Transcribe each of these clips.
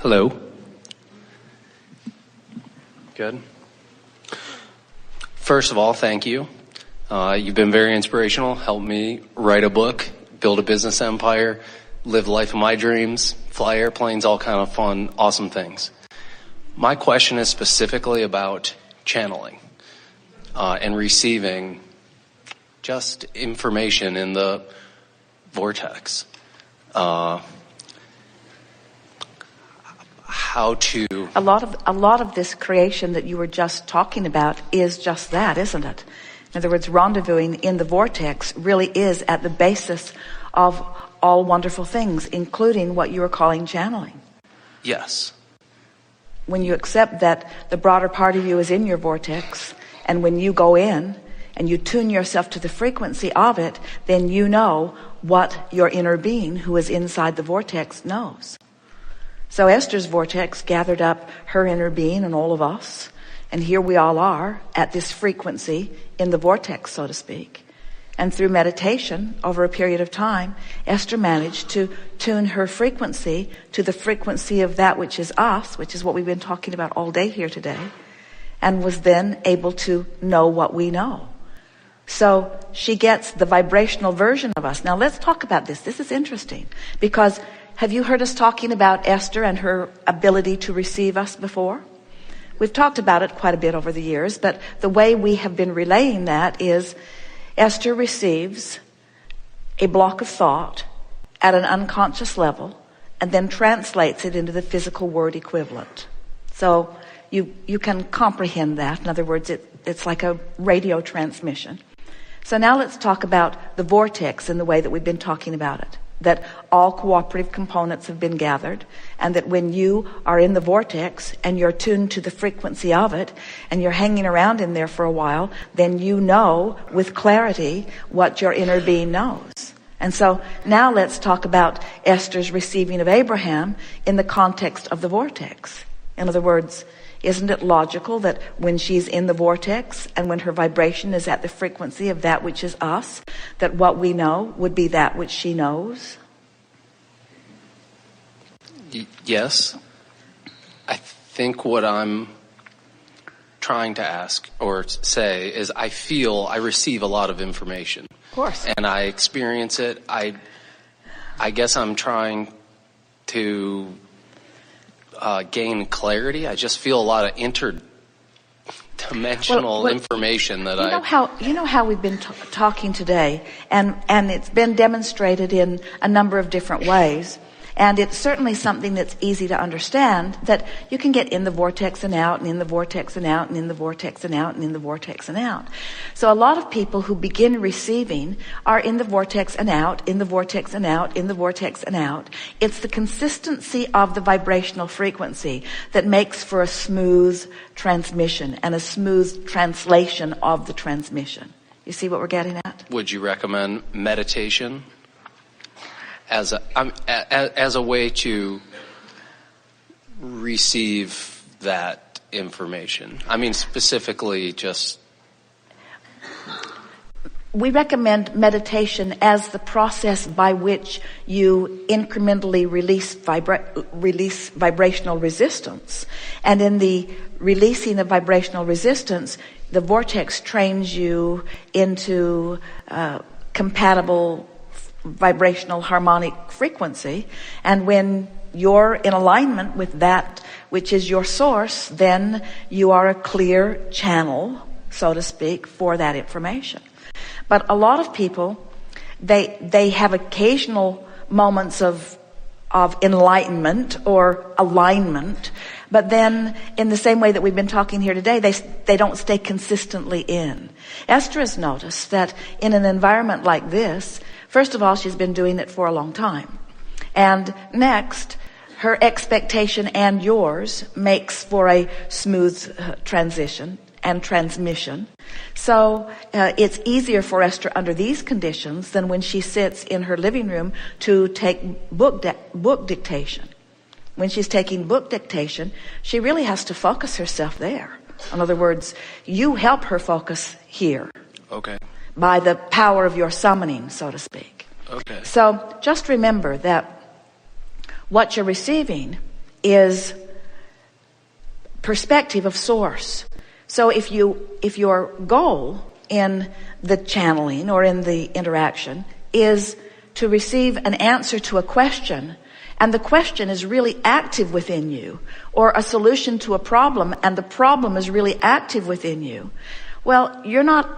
Hello. Good. First of all, thank you. You've been very inspirational, helped me write a book, build a business empire, live the life of my dreams, fly airplanes, all kind of fun, awesome things. My question is specifically about channeling and receiving just information in the vortex. How to... A lot of this creation that you were just talking about is just that, isn't it? In other words, rendezvousing in the vortex really is at the basis of all wonderful things, including what you are calling channeling. Yes. When you accept that the broader part of you is in your vortex, and when you go in and you tune yourself to the frequency of it, then you know what your inner being who is inside the vortex knows. So Esther's vortex gathered up her inner being and all of us, and here we all are at this frequency in the vortex, so to speak. And through meditation over a period of time, Esther managed to tune her frequency to the frequency of that which is us, which is what we've been talking about all day here today, and was then able to know what we know. So she gets the vibrational version of us. Now let's talk about this. This is interesting because have you heard us talking about Esther and her ability to receive us before? We've talked about it quite a bit over the years, but the way we have been relaying that is Esther receives a block of thought at an unconscious level and then translates it into the physical word equivalent. So you can comprehend that. In other words, it's like a radio transmission. So now let's talk about the vortex in the way that we've been talking about it. That all cooperative components have been gathered, and that when you are in the vortex and you're tuned to the frequency of it and you're hanging around in there for a while, then you know with clarity what your inner being knows. And so now let's talk about Esther's receiving of Abraham in the context of the vortex. In other words, isn't it logical that when she's in the vortex and when her vibration is at the frequency of that which is us, that what we know would be that which she knows? Yes. I think what I'm trying to ask or say is I receive a lot of information. Of course. And I experience it. I guess I'm trying to gain clarity. I just feel a lot of interdimensional information that you know how we've been talking today, and it's been demonstrated in a number of different ways. And it's certainly something that's easy to understand, that you can get in the vortex and out, and in the vortex and out, and in the vortex and out, and in the vortex and out. So a lot of people who begin receiving are in the vortex and out, in the vortex and out, in the vortex and out. It's the consistency of the vibrational frequency that makes for a smooth transmission and a smooth translation of the transmission. You see what we're getting at? Would you recommend meditation as a way to receive that information? I mean, specifically just... We recommend meditation as the process by which you incrementally release vibrational resistance. And in the releasing of vibrational resistance, the vortex trains you into compatible vibrational harmonic frequency, and when you're in alignment with that which is your source, then you are a clear channel, so to speak, for that information. But a lot of people, they have occasional moments of enlightenment or alignment, but then in the same way that we've been talking here today, they don't stay consistently in. Esther has noticed that in an environment like this, first of all, she's been doing it for a long time. And next, her expectation and yours makes for a smooth transition and transmission. So it's easier for Esther under these conditions than when she sits in her living room to take book dictation. When she's taking book dictation, she really has to focus herself there. In other words, you help her focus here. Okay. By the power of your summoning, so to speak. Okay. So just remember that what you're receiving is perspective of source. So if your goal in the channeling or in the interaction is to receive an answer to a question, and the question is really active within you, or a solution to a problem and the problem is really active within you, well,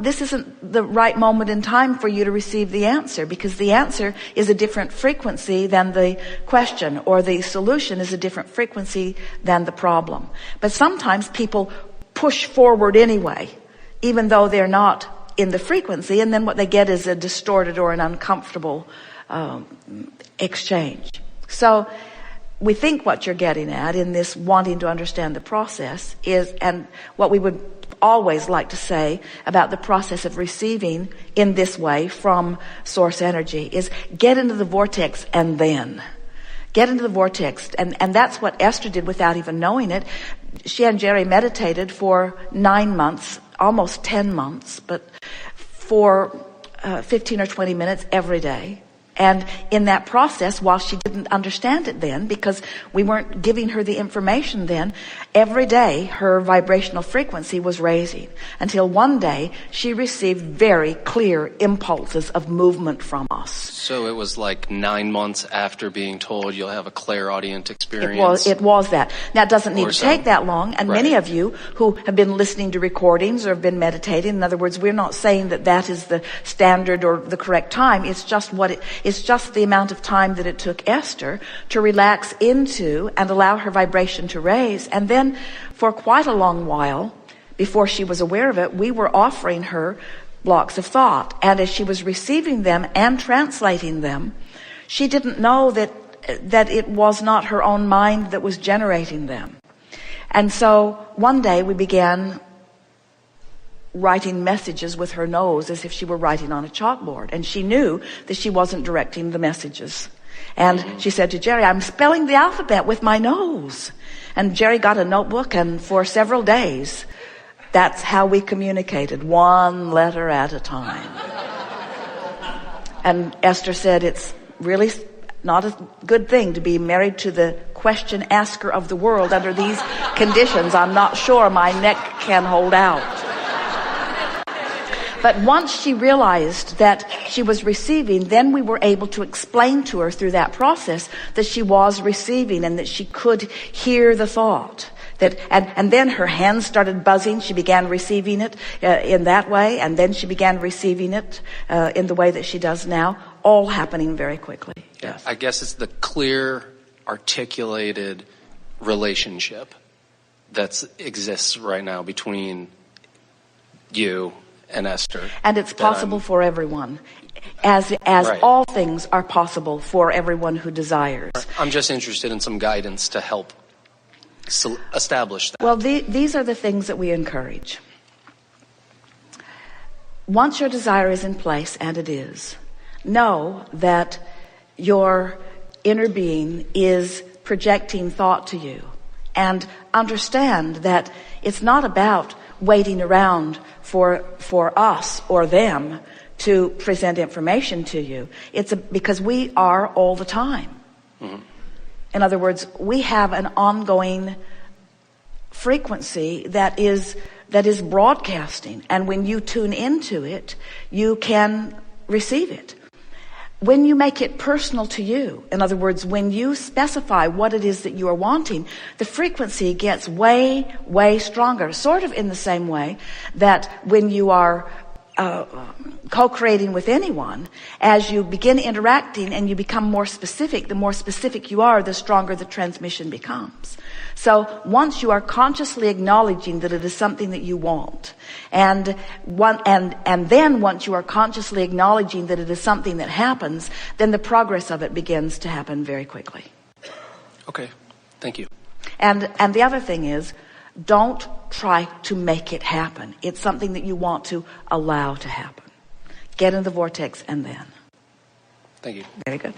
this isn't the right moment in time for you to receive the answer, because the answer is a different frequency than the question, or the solution is a different frequency than the problem. But sometimes people push forward anyway, even though they're not in the frequency, and then what they get is a distorted or an uncomfortable exchange. So we think what you're getting at in this wanting to understand the process is, and what we would always like to say about the process of receiving in this way from source energy, is get into the vortex and then. Get into the vortex. And that's what Esther did without even knowing it. She and Jerry meditated for 9 months, almost 10 months, but for 15 or 20 minutes every day. And in that process, while she didn't understand it then, because we weren't giving her the information then, every day her vibrational frequency was raising, until one day she received very clear impulses of movement from us. So it was like 9 months after being told you'll have a clairaudient experience? It was that. Now, it doesn't need to take that long, and many of you who have been listening to recordings or have been meditating, in other words, we're not saying that is the standard or the correct time. It's just it's just the amount of time that it took Esther to relax into and allow her vibration to raise. And then for quite a long while, before she was aware of it, we were offering her blocks of thought. And as she was receiving them and translating them, she didn't know that it was not her own mind that was generating them. And so one day we began writing messages with her nose as if she were writing on a chalkboard. And she knew that she wasn't directing the messages. And she said to Jerry, I'm spelling the alphabet with my nose. And Jerry got a notebook, and for several days, that's how we communicated, one letter at a time. And Esther said, it's really not a good thing to be married to the question asker of the world under these conditions. I'm not sure my neck can hold out. But once she realized that she was receiving, then we were able to explain to her through that process that she was receiving and that she could hear the thought. And then her hands started buzzing. She began receiving it in that way, and then she began receiving it in the way that she does now, all happening very quickly. Yes. I guess it's the clear, articulated relationship that exists right now between you and Esther. And it's possible for everyone, as right. All things are possible for everyone who desires. I'm just interested in some guidance to help establish that. Well, these are the things that we encourage. Once your desire is in place, and it is, know that your inner being is projecting thought to you, and understand that it's not about waiting around for us or them to present information to you. It's because we are all the time. Mm-hmm. In other words, we have an ongoing frequency that is broadcasting, and when you tune into it, you can receive it. When you make it personal to you, in other words, when you specify what it is that you are wanting, the frequency gets way, way stronger. Sort of in the same way that when you are co-creating with anyone, as you begin interacting and you become more specific, the more specific you are, the stronger the transmission becomes. So once you are consciously acknowledging that it is something that you want, and then once you are consciously acknowledging that it is something that happens, then the progress of it begins to happen very quickly. Okay, thank you. And the other thing is, don't try to make it happen. It's something that you want to allow to happen. Get in the vortex and then. Thank you. Very good.